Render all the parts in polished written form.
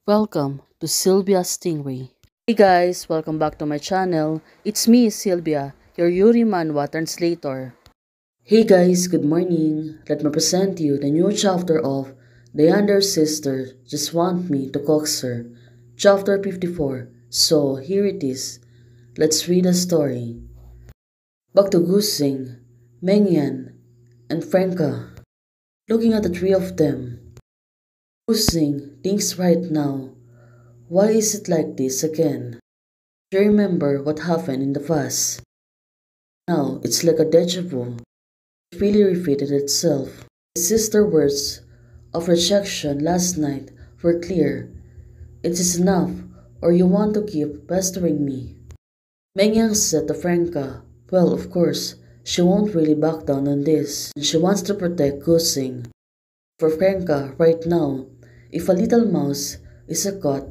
Welcome to Sylvia Stingray. Hey guys, welcome back to my channel. It's me, Sylvia, your Yuri Manhwa translator. Hey guys, good morning. Let me present you the new chapter of The Younger Sister Just Want Me to Coax Her, chapter 54. So here it is. Let's read the story. Back to Gusing, Mengyan, and Franca. Looking at the three of them, Gusing thinks right now, why is it like this again? She remember what happened in the past. Now it's like a deja vu. It really repeated itself. His sister's words of rejection last night were clear. It is enough, or you want to keep pestering me. Mengyang said to Franca, well, of course, she won't really back down on this. And she wants to protect Gusing. For Franca, right now, if a little mouse is a cat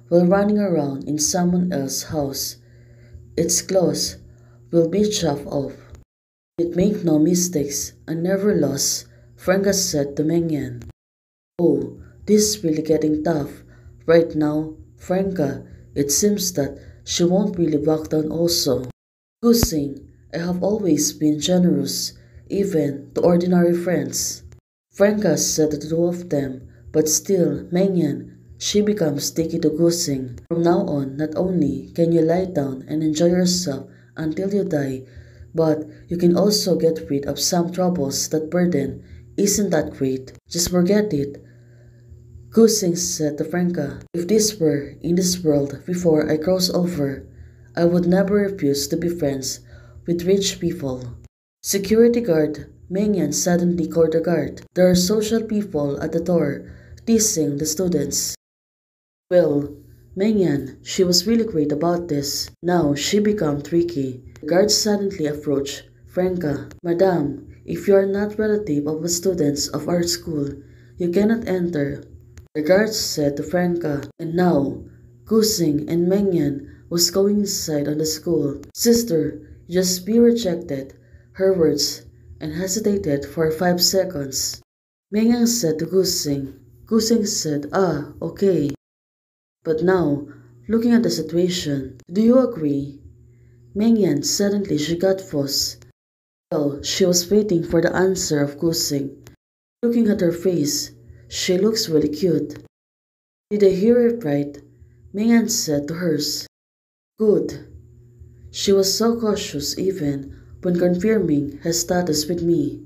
while running around in someone else's house, its claws will be chopped off. It make no mistakes and never lost, Franca said to Mengyan. Oh, this is really getting tough. Right now, Franca, it seems that she won't really back down also. Gusing, I have always been generous, even to ordinary friends. Franca said to the two of them, but still, Mengyan, she becomes sticky to Gusing. From now on, not only can you lie down and enjoy yourself until you die, but you can also get rid of some troubles that burden. Isn't that great? Just forget it. Gusing said to Franca, if this were in this world before I cross over, I would never refuse to be friends with rich people. Security guard Mengyan suddenly called the guard. There are social people at the door, teasing the students. Well, Mengyan, she was really great about this. Now she became tricky. The guard suddenly approached Franca. Madam, if you are not relative of the students of our school, you cannot enter. The guard said to Franca, and now, Gusing and Mengyan was going inside on the school. Sister, just be rejected. Her words, and hesitated for 5 seconds. Mengyan said to Gusing. Gusing said, ah, okay. But now, looking at the situation, do you agree? Mengyan suddenly she got fuss. Well, she was waiting for the answer of Gusing. Looking at her face, she looks really cute. Did I hear it right? Mengyan said to hers. Good. She was so cautious even when confirming her status with me.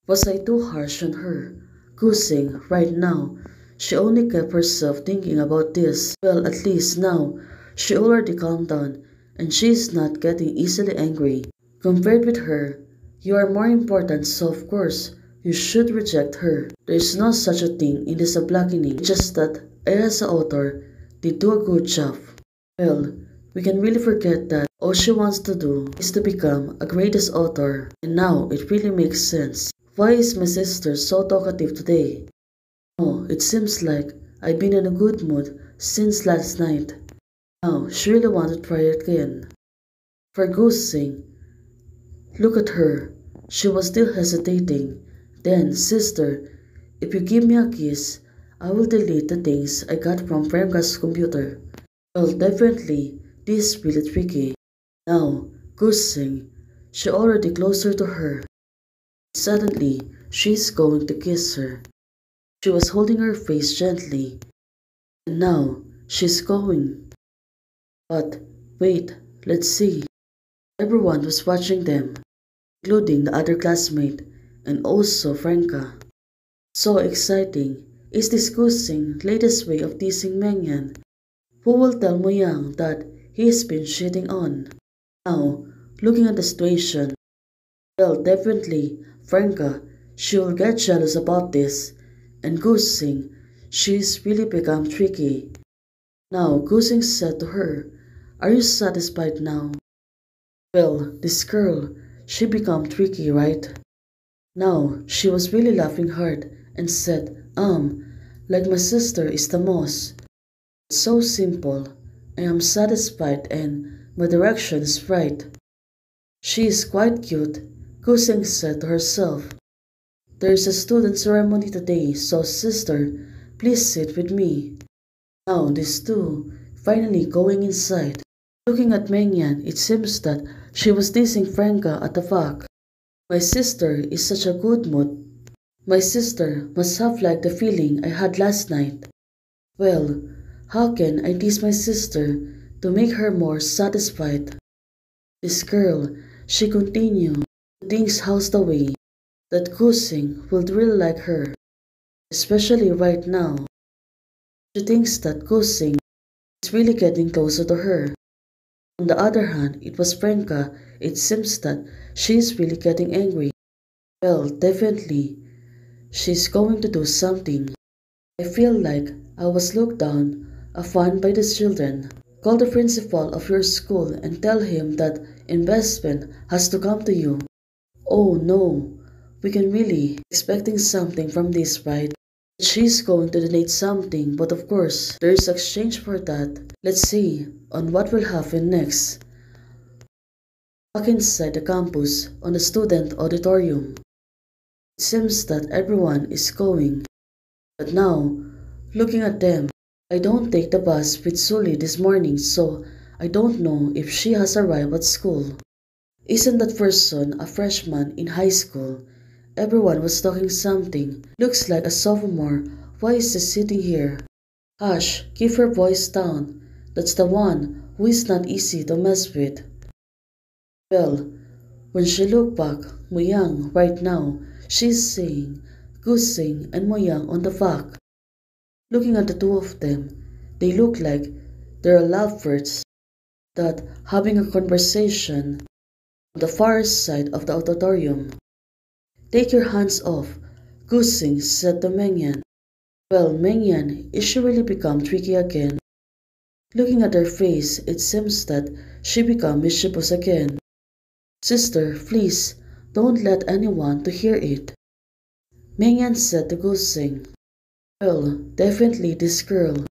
Was I too harsh on her? Gusing, right now, she only kept herself thinking about this. Well, at least now, she already calmed down, and she is not getting easily angry. Compared with her, you are more important, so of course, you should reject her. There is no such a thing in this blackening, just that I as an author did do a good job. Well, we can really forget that all she wants to do is to become a greatest author, and now it really makes sense. Why is my sister so talkative today? Oh, it seems like I've been in a good mood since last night. Now, she really wanted to try it again. For Gusing, look at her. She was still hesitating. Then, sister, if you give me a kiss, I will delete the things I got from Franca's computer. Well, definitely, this is really tricky. Now, Gusing, she already closer to her. Suddenly, she's going to kiss her. She was holding her face gently, and now she's going. But wait, let's see. Everyone was watching them, including the other classmate and also Franca. So exciting. Is this Gusing latest way of teasing Mengyan? Who will tell Moyang that he's been cheating on? Now, looking at the situation, well, definitely, Franca, she will get jealous about this, and Gusing, she's really become tricky. Now, Gusing said to her, are you satisfied now? Well, this girl, she become tricky, right? Now, she was really laughing hard and said, like my sister is the most. It's so simple. I am satisfied and my direction is right. She is quite cute, Gusing said to herself. There is a student ceremony today, so sister, please sit with me. Now these two finally going inside. Looking at Mengyan, it seems that she was teasing Franca at the fact. My sister is such a good mood. My sister must have liked the feeling I had last night. Well, how can I tease my sister to make her more satisfied? This girl, she continued to think house the way that Kusing would really like her, especially right now. She thinks that Kusing is really getting closer to her. On the other hand, it was Franca, it seems that she is really getting angry. Well, definitely, she's going to do something. I feel like I was looked down upon by these children. Call the principal of your school and tell him that investment has to come to you. Oh no, we can really expecting something from this, right? She's going to donate something, but of course, there is exchange for that. Let's see on what will happen next. Back inside the campus on the student auditorium. It seems that everyone is going. But now, looking at them, I don't take the bus with Sully this morning, so I don't know if she has arrived at school. Isn't that person a freshman in high school? Everyone was talking something. Looks like a sophomore. Why is she sitting here? Hush, keep her voice down. That's the one who is not easy to mess with. Well, when she looked back, Muyang right now, she's seeing Gusing and Muyang on the back. Looking at the two of them, they look like they're lovebirds that having a conversation on the far side of the auditorium. Take your hands off, Gusing said to Mengyan. Well, Mengyan, is she really become tricky again? Looking at her face, it seems that she become mischievous again. Sister, please, don't let anyone to hear it. Mengyan said to Gusing. Well, definitely this girl.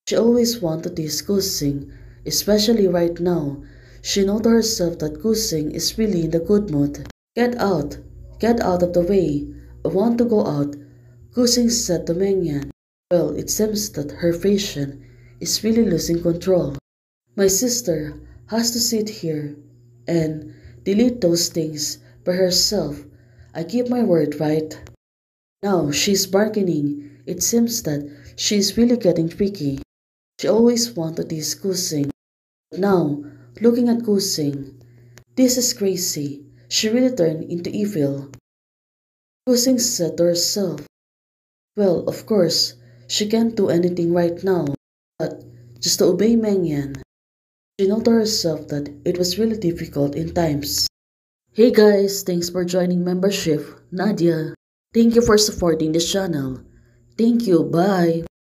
She always wanted to tease Gusing, especially right now. She know to herself that Gusing is really in the good mood. Get out! Get out of the way! I want to go out, Gusing said to Mengyan. Well, it seems that her patient is really losing control. My sister has to sit here and delete those things by herself. I keep my word, right? Now she's bargaining. It seems that she's really getting tricky. She always wanted this Gusing. But now, looking at Gusing, this is crazy. She really turned into evil. Gusing said to herself. Well, of course, she can't do anything right now, but just to obey Mengyan. She know to herself that it was really difficult in times. Hey guys, thanks for joining membership. Nadia. Thank you for supporting this channel. Thank you, bye.